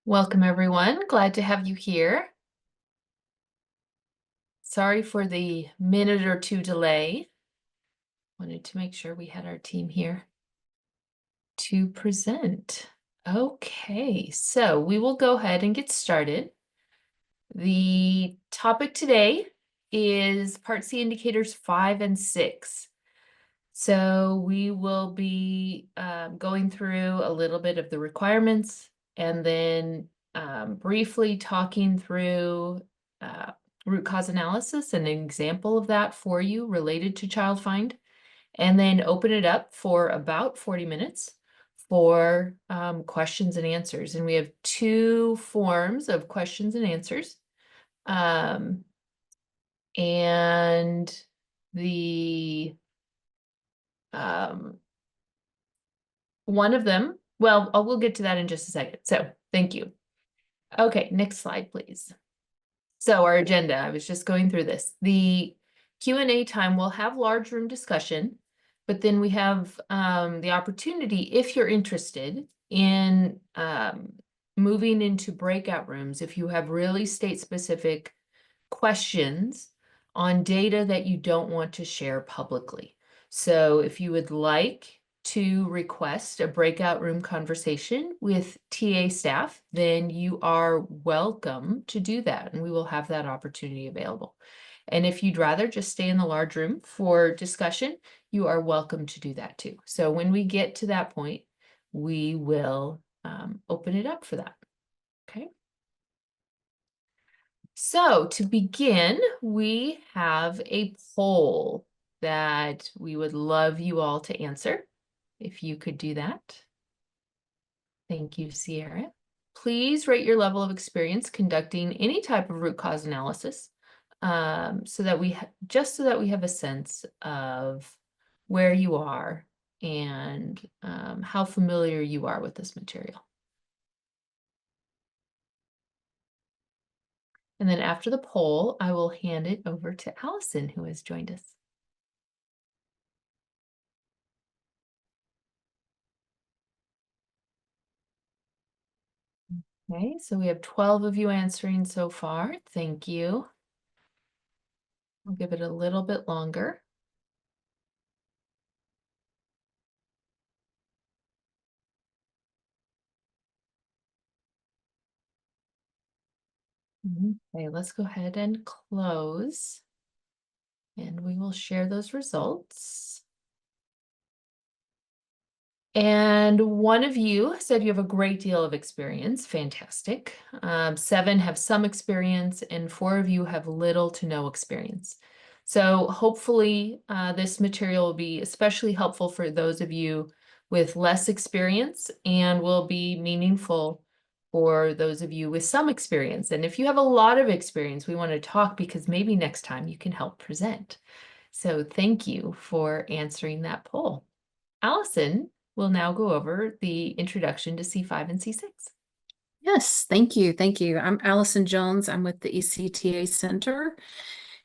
Welcome, everyone. Glad to have you here. Sorry for the minute or two delay. Wanted to make sure we had our team here to present. Okay, so we will go ahead and get started. The topic today is Part C indicators 5 and 6. So we will be going through a little bit of the requirements and then briefly talking through root cause analysis and an example of that for you related to child find, and then open it up for about 40 minutes for questions and answers. And we have two forms of questions and answers. And the one of them, well, we'll get to that in just a second. So thank you. Okay, next slide, please. So our agenda, I was just going through this. The Q&A time will have large room discussion, but then we have the opportunity, if you're interested in moving into breakout rooms, if you have really state-specific questions on data that you don't want to share publicly. So if you would like to request a breakout room conversation with TA staff, then you are welcome to do that, and we will have that opportunity available. And if you'd rather just stay in the large room for discussion, you are welcome to do that too. So when we get to that point, we will open it up for that. Okay. So to begin, we have a poll that we would love you all to answer. If you could do that. Thank you, Sierra. Please rate your level of experience conducting any type of root cause analysis, so that we have a sense of where you are and how familiar you are with this material. And then after the poll, I will hand it over to Allison, who has joined us. Okay, so we have 12 of you answering so far. Thank you. I'll give it a little bit longer. Okay, let's go ahead and close, and we will share those results. And one of you said you have a great deal of experience. Fantastic. 7 have some experience, and 4 of you have little to no experience. So hopefully this material will be especially helpful for those of you with less experience and will be meaningful for those of you with some experience. And if you have a lot of experience, we want to talk because maybe next time you can help present. So thank you for answering that poll. Allison will now go over the introduction to C5 and C6. Yes, thank you. Thank you. I'm Allison Jones. I'm with the ECTA Center.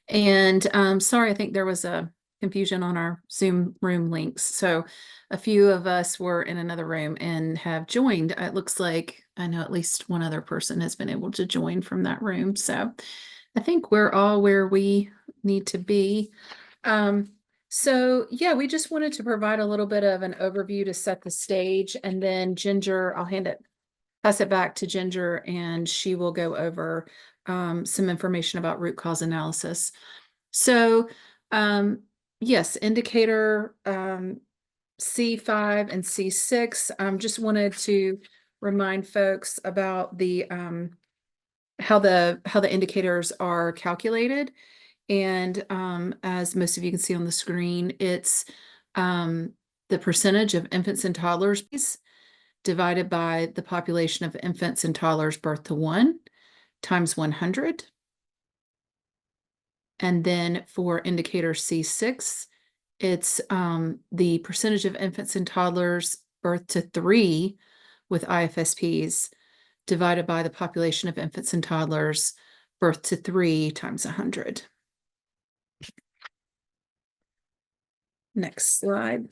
And sorry, I think there was a confusion on our Zoom room links. So a few of us were in another room and have joined. It looks like I know at least one other person has been able to join from that room. So I think we're all where we need to be. So yeah, we just wanted to provide a little bit of an overview to set the stage, and then Ginger, I'll pass it back to Ginger, and she will go over some information about root cause analysis. So yes, indicator C5 and C6. Just wanted to remind folks about the how the indicators are calculated. And as most of you can see on the screen, it's the percentage of infants and toddlers divided by the population of infants and toddlers birth to 1 times 100. And then for indicator C6, it's the percentage of infants and toddlers birth to 3 with IFSPs divided by the population of infants and toddlers birth to 3 times 100. Next slide.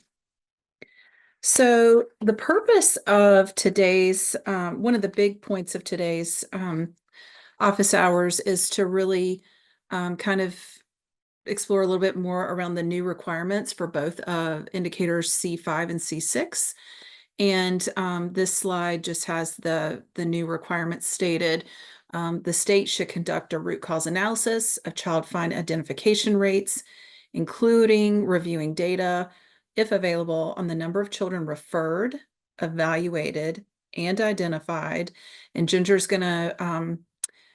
So the purpose of today's, one of the big points of today's office hours is to really kind of explore a little bit more around the new requirements for both indicators C5 and C6. And this slide just has the new requirements stated. The state should conduct a root cause analysis of child find identification rates, including reviewing data, if available, on the number of children referred, evaluated, and identified. And Ginger's going to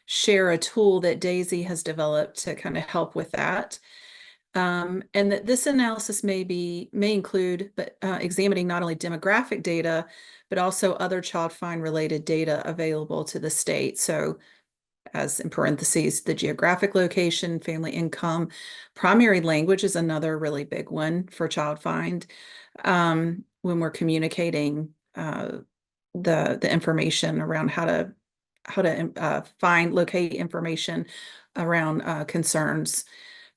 share a tool that DaSy has developed to kind of help with that. And that this analysis may include examining not only demographic data, but also other child find related data available to the state. So, as in parentheses, the geographic location, family income, primary language is another really big one for child find when we're communicating the information around how to locate information around concerns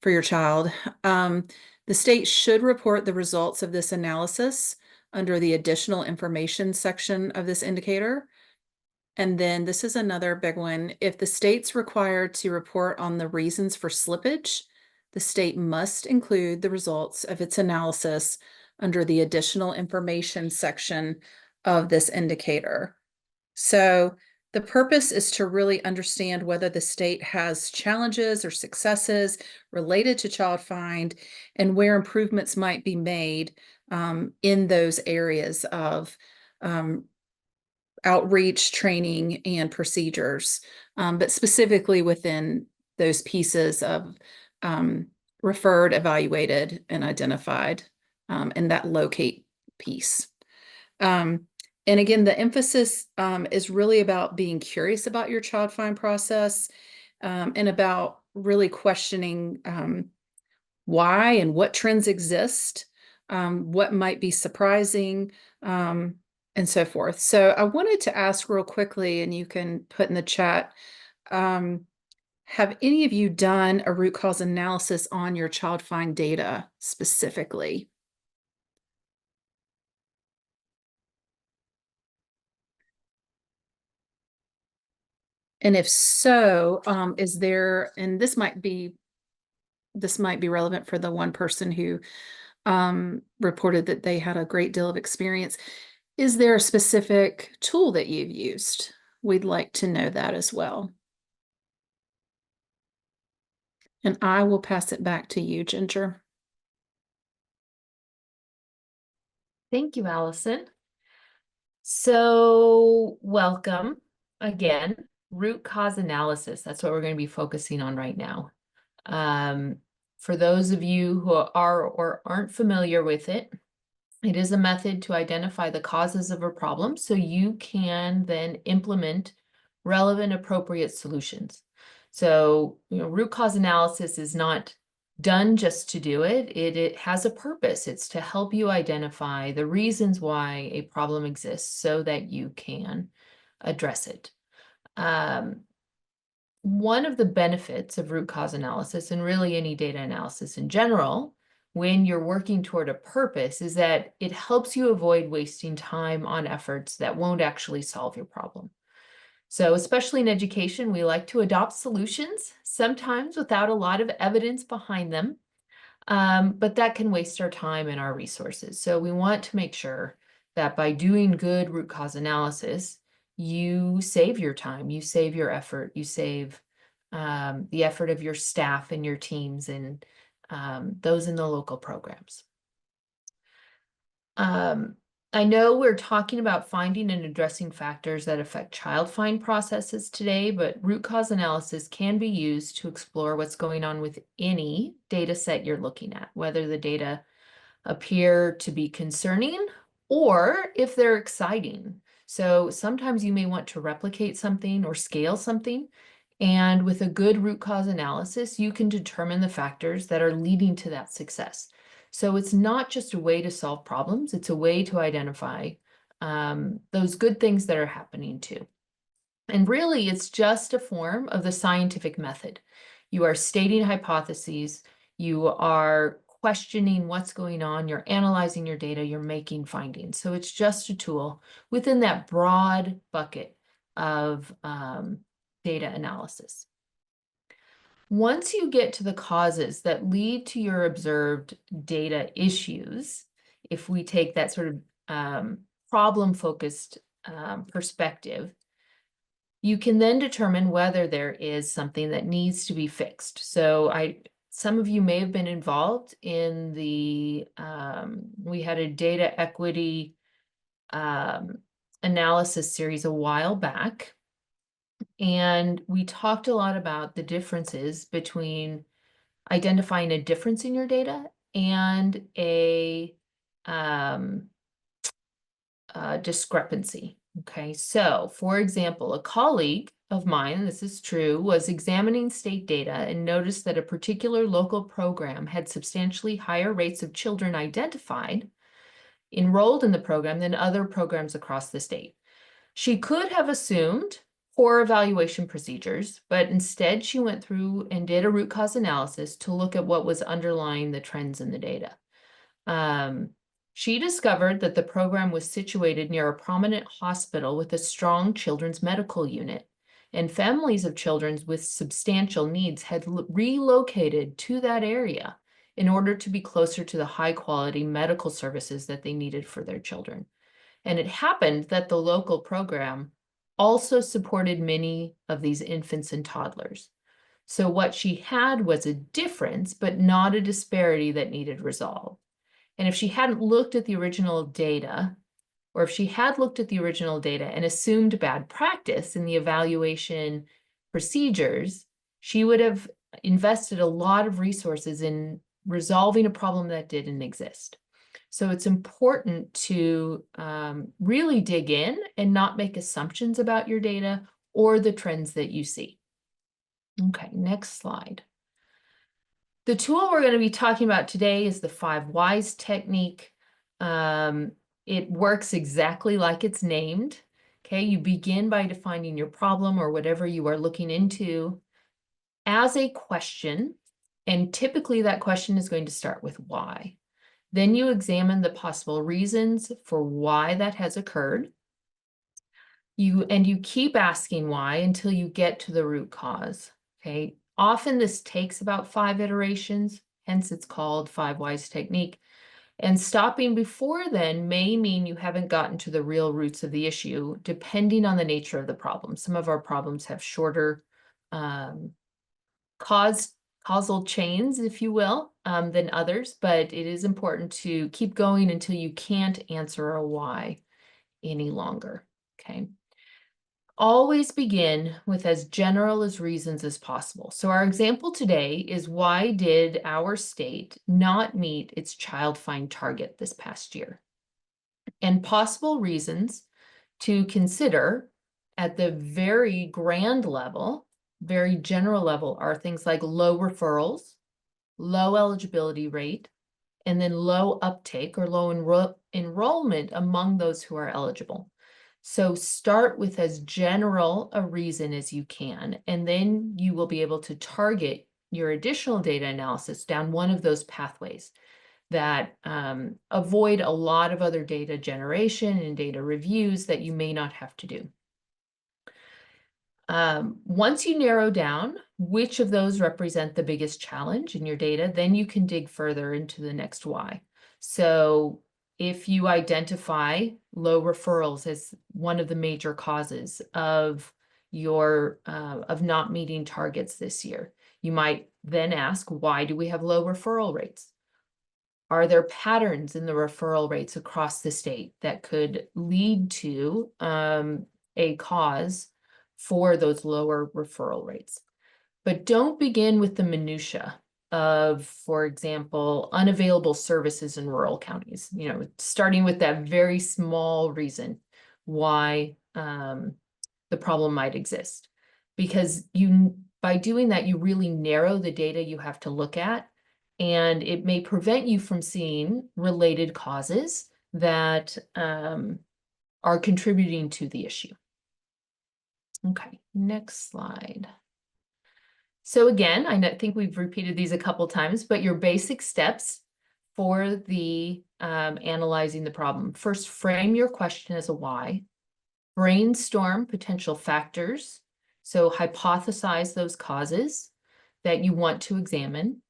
for your child. The state should report the results of this analysis under the additional information section of this indicator. And then this is another big one. If the state's required to report on the reasons for slippage, the state must include the results of its analysis under the additional information section of this indicator. So the purpose is to really understand whether the state has challenges or successes related to child find and where improvements might be made in those areas of outreach, training, and procedures, but specifically within those pieces of referred, evaluated, and identified, and that locate piece. And again, the emphasis is really about being curious about your child find process and about really questioning why and what trends exist, what might be surprising, and so forth. So I wanted to ask real quickly, and you can put in the chat, have any of you done a root cause analysis on your child find data specifically? And if so, is there, and this might be relevant for the one person who reported that they had a great deal of experience. Is there a specific tool that you've used? We'd like to know that as well. And I will pass it back to you, Ginger. Thank you, Allison. So welcome again, root cause analysis. That's what we're going to be focusing on right now. For those of you who are or aren't familiar with it, it is a method to identify the causes of a problem so you can then implement relevant, appropriate solutions. So, root cause analysis is not done just to do it. It has a purpose. It's to help you identify the reasons why a problem exists so that you can address it. One of the benefits of root cause analysis, and really any data analysis in general, when you're working toward a purpose, is that it helps you avoid wasting time on efforts that won't actually solve your problem. So especially in education, we like to adopt solutions, sometimes without a lot of evidence behind them, but that can waste our time and our resources. So we want to make sure that by doing good root cause analysis, you save your time, you save your effort, you save the effort of your staff and your teams and those in the local programs. I know we're talking about finding and addressing factors that affect child find processes today, but root cause analysis can be used to explore what's going on with any data set you're looking at, whether the data appear to be concerning or if they're exciting. So sometimes you may want to replicate something or scale something. And with a good root cause analysis, you can determine the factors that are leading to that success. So it's not just a way to solve problems, it's a way to identify those good things that are happening too. And really, it's just a form of the scientific method. You are stating hypotheses, you are questioning what's going on, you're analyzing your data, you're making findings. So it's just a tool within that broad bucket of data analysis. Once you get to the causes that lead to your observed data issues, if we take that sort of problem-focused perspective, you can then determine whether there is something that needs to be fixed. So some of you may have been involved in the, we had a data equity analysis series a while back. And we talked a lot about the differences between identifying a difference in your data and a discrepancy. Okay, so for example, a colleague of mine, this is true, was examining state data and noticed that a particular local program had substantially higher rates of children identified enrolled in the program than other programs across the state. She could have assumed poor evaluation procedures, but instead she went through and did a root cause analysis to look at what was underlying the trends in the data. She discovered that the program was situated near a prominent hospital with a strong children's medical unit, and families of children with substantial needs had relocated to that area in order to be closer to the high-quality medical services that they needed for their children. And it happened that the local program also supported many of these infants and toddlers. So what she had was a difference, but not a disparity that needed resolved. And if she hadn't looked at the original data, or if she had looked at the original data and assumed bad practice in the evaluation procedures, she would have invested a lot of resources in resolving a problem that didn't exist. So it's important to really dig in and not make assumptions about your data or the trends that you see. Okay, next slide. The tool we're going to be talking about today is the 5 whys technique. It works exactly like it's named. Okay, you begin by defining your problem or whatever you are looking into as a question, and typically that question is going to start with why. Then you examine the possible reasons for why that has occurred. You keep asking why until you get to the root cause. Okay, often this takes about 5 iterations, hence it's called 5 whys technique. And stopping before then may mean you haven't gotten to the real roots of the issue, depending on the nature of the problem. Some of our problems have shorter causal chains, if you will, than others, but it is important to keep going until you can't answer a why any longer. Okay. Always begin with as general as reasons as possible. So our example today is, why did our state not meet its child find target this past year? And possible reasons to consider at the very grand level, very general level, are things like low referrals, low eligibility rate, and then low uptake or low enrollment among those who are eligible. So start with as general a reason as you can, and then you will be able to target your additional data analysis down one of those pathways that avoid a lot of other data generation and data reviews that you may not have to do. Once you narrow down which of those represent the biggest challenge in your data, then you can dig further into the next why. So if you identify low referrals as one of the major causes of your of not meeting targets this year, you might then ask, why do we have low referral rates? Are there patterns in the referral rates across the state that could lead to a cause for those lower referral rates? But don't begin with the minutia of, for example, unavailable services in rural counties, starting with that very small reason why the problem might exist. Because by doing that, you really narrow the data you have to look at, and it may prevent you from seeing related causes that are contributing to the issue. Okay, next slide. So again, I think we've repeated these a couple times, but your basic steps for the analyzing the problem. First, frame your question as a why. Brainstorm potential factors. So hypothesize those causes that you want to examine,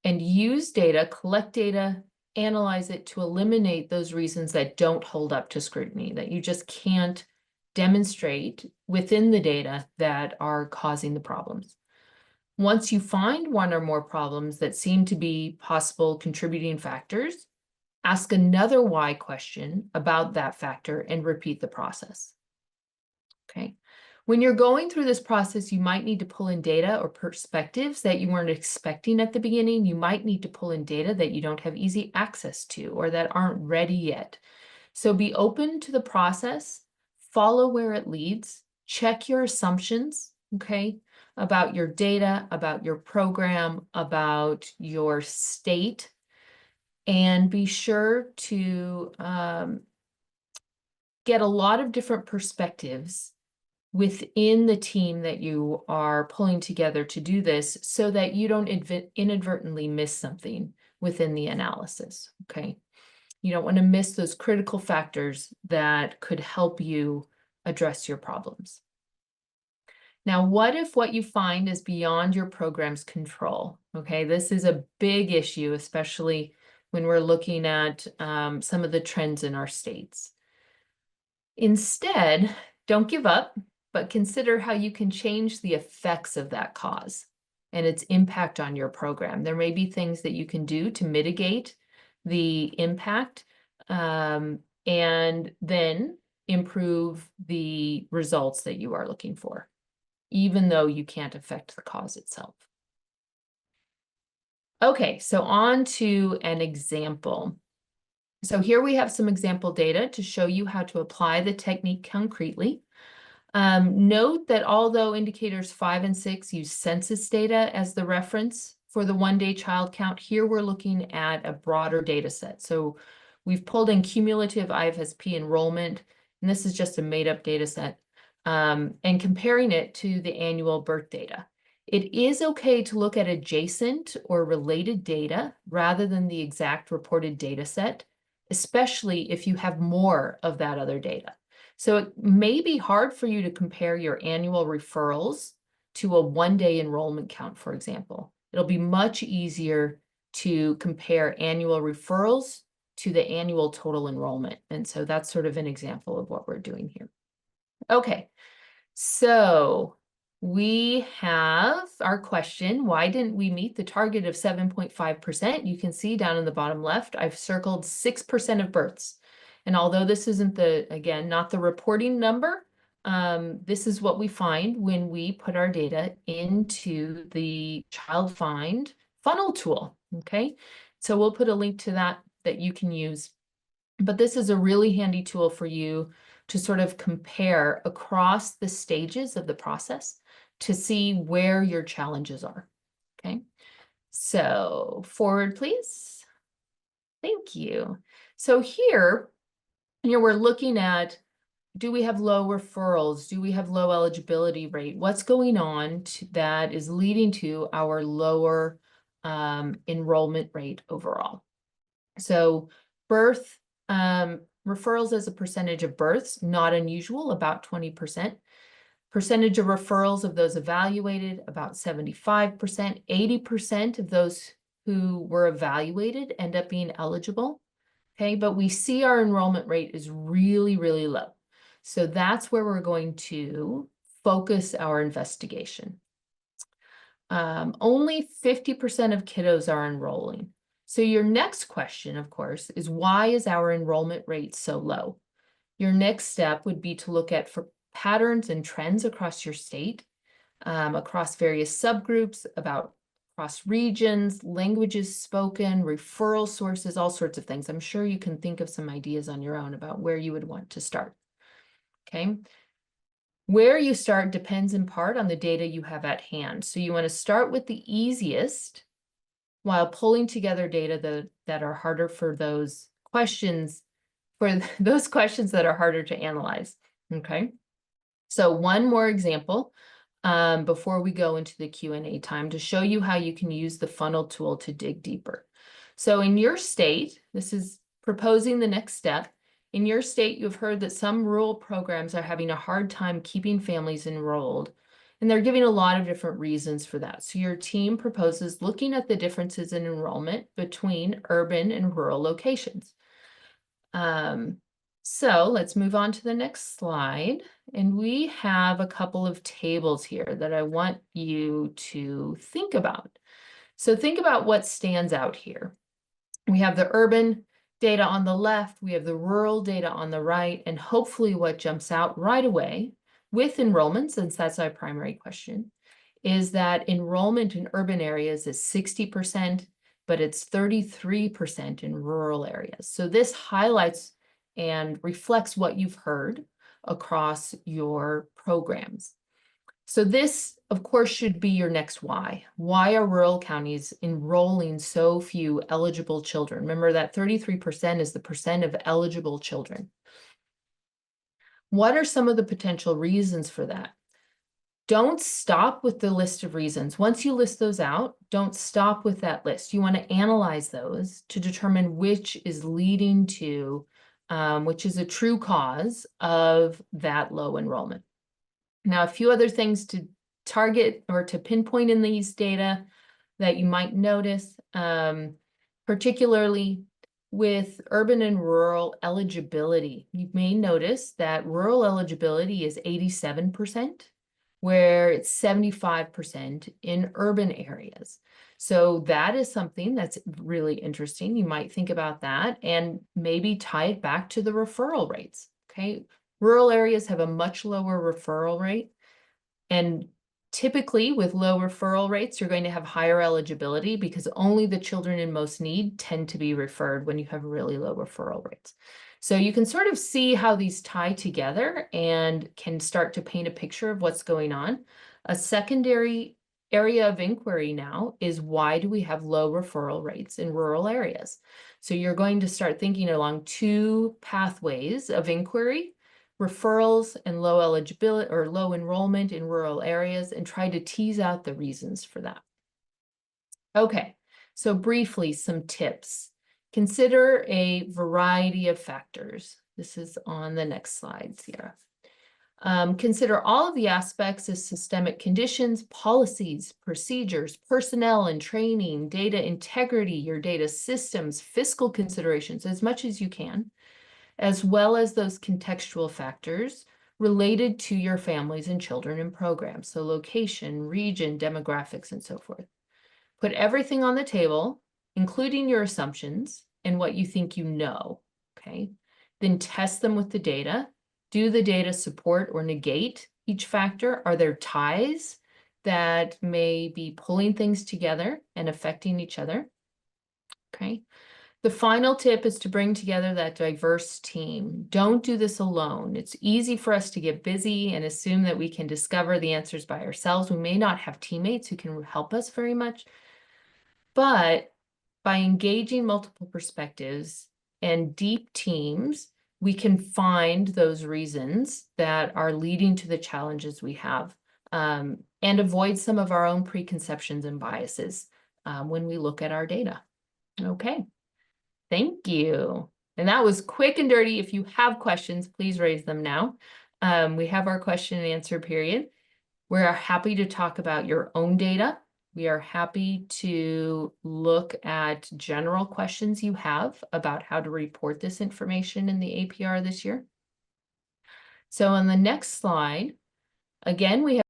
and use data, collect data, analyze it to eliminate those reasons that don't hold up to scrutiny, that you just can't demonstrate within the data that are causing the problems. Once you find one or more problems that seem to be possible contributing factors, ask another why question about that factor and repeat the process. Okay. When you're going through this process, you might need to pull in data or perspectives that you weren't expecting at the beginning. You might need to pull in data that you don't have easy access to or that aren't ready yet. So be open to the process, follow where it leads, check your assumptions, okay, about your data, about your program, about your state, and be sure to get a lot of different perspectives within the team that you are pulling together to do this so that you don't inadvertently miss something within the analysis, okay? You don't want to miss those critical factors that could help you address your problems. Now, what if what you find is beyond your program's control? Okay, this is a big issue, especially when we're looking at some of the trends in our states. Instead, don't give up, but consider how you can change the effects of that cause and its impact on your program. There may be things that you can do to mitigate the impact and then improve the results that you are looking for, even though you can't affect the cause itself. Okay, so on to an example. So here we have some example data to show you how to apply the technique concretely. Note that although indicators 5 and 6 use census data as the reference for the one-day child count, here we're looking at a broader data set. So we've pulled in cumulative IFSP enrollment, and this is just a made-up data set, and comparing it to the annual birth data. It is okay to look at adjacent or related data rather than the exact reported data set, especially if you have more of that other data. So it may be hard for you to compare your annual referrals to a one-day enrollment count, for example. It'll be much easier to compare annual referrals to the annual total enrollment. And so that's sort of an example of what we're doing here. Okay, so we have our question, why didn't we meet the target of 7.5%? You can see down in the bottom left, I've circled 6% of births. And although this isn't again, not the reporting number, this is what we find when we put our data into the Child Find funnel tool, okay? So we'll put a link to that you can use. But this is a really handy tool for you to sort of compare across the stages of the process to see where your challenges are, okay? So forward, please. Thank you. So here, we're looking at, do we have low referrals? Do we have low eligibility rate? What's going on that is leading to our lower enrollment rate overall? So birth referrals as a percentage of births, not unusual, about 20%. Percentage of referrals of those evaluated, about 75%. 80% of those who were evaluated end up being eligible. Okay, but we see our enrollment rate is really, really low. So that's where we're going to focus our investigation. Only 50% of kiddos are enrolling. So your next question, of course, is why is our enrollment rate so low? Your next step would be to look at patterns and trends across your state, across various subgroups, across regions, languages spoken, referral sources, all sorts of things. I'm sure you can think of some ideas on your own about where you would want to start, okay? Where you start depends in part on the data you have at hand. So you want to start with the easiest while pulling together data that are harder for those questions, that are harder to analyze, okay? So one more example before we go into the Q&A time to show you how you can use the funnel tool to dig deeper. So in your state, this is proposing the next step. In your state, you've heard that some rural programs are having a hard time keeping families enrolled, and they're giving a lot of different reasons for that. So your team proposes looking at the differences in enrollment between urban and rural locations. So let's move on to the next slide. And we have a couple of tables here that I want you to think about. So think about what stands out here. We have the urban data on the left, we have the rural data on the right, and hopefully what jumps out right away with enrollment, since that's our primary question, is that enrollment in urban areas is 60%, but it's 33% in rural areas. So this highlights and reflects what you've heard across your programs. So this, of course, should be your next why. Why are rural counties enrolling so few eligible children? Remember that 33% is the percent of eligible children. What are some of the potential reasons for that? Don't stop with the list of reasons. Once you list those out, don't stop with that list. You want to analyze those to determine which is leading to, which is a true cause of that low enrollment. Now, a few other things to target or to pinpoint in these data that you might notice, particularly with urban and rural eligibility. You may notice that rural eligibility is 87%, where it's 75% in urban areas. So that is something that's really interesting. You might think about that and maybe tie it back to the referral rates, okay? Rural areas have a much lower referral rate, and typically with low referral rates, you're going to have higher eligibility because only the children in most need tend to be referred when you have really low referral rates. So you can sort of see how these tie together and can start to paint a picture of what's going on. A secondary area of inquiry now is, why do we have low referral rates in rural areas? So you're going to start thinking along two pathways of inquiry: referrals and low eligibility or low enrollment in rural areas, and try to tease out the reasons for that. Okay, so briefly, some tips. Consider a variety of factors. This is on the next slides here. Consider all of the aspects of systemic conditions, policies, procedures, personnel and training, data integrity, your data systems, fiscal considerations, as much as you can, as well as those contextual factors related to your families and children and programs. So location, region, demographics, and so forth. Put everything on the table, including your assumptions and what you think you know, okay? Then test them with the data. Do the data support or negate each factor? Are there ties that may be pulling things together and affecting each other? Okay. The final tip is to bring together that diverse team. Don't do this alone. It's easy for us to get busy and assume that we can discover the answers by ourselves. We may not have teammates who can help us very much, but by engaging multiple perspectives and deep teams, we can find those reasons that are leading to the challenges we have, and avoid some of our own preconceptions and biases when we look at our data. Okay. Thank you. And that was quick and dirty. If you have questions, please raise them now. We have our question and answer period. We're happy to talk about your own data. We are happy to look at general questions you have about how to report this information in the APR this year. So on the next slide, again, we have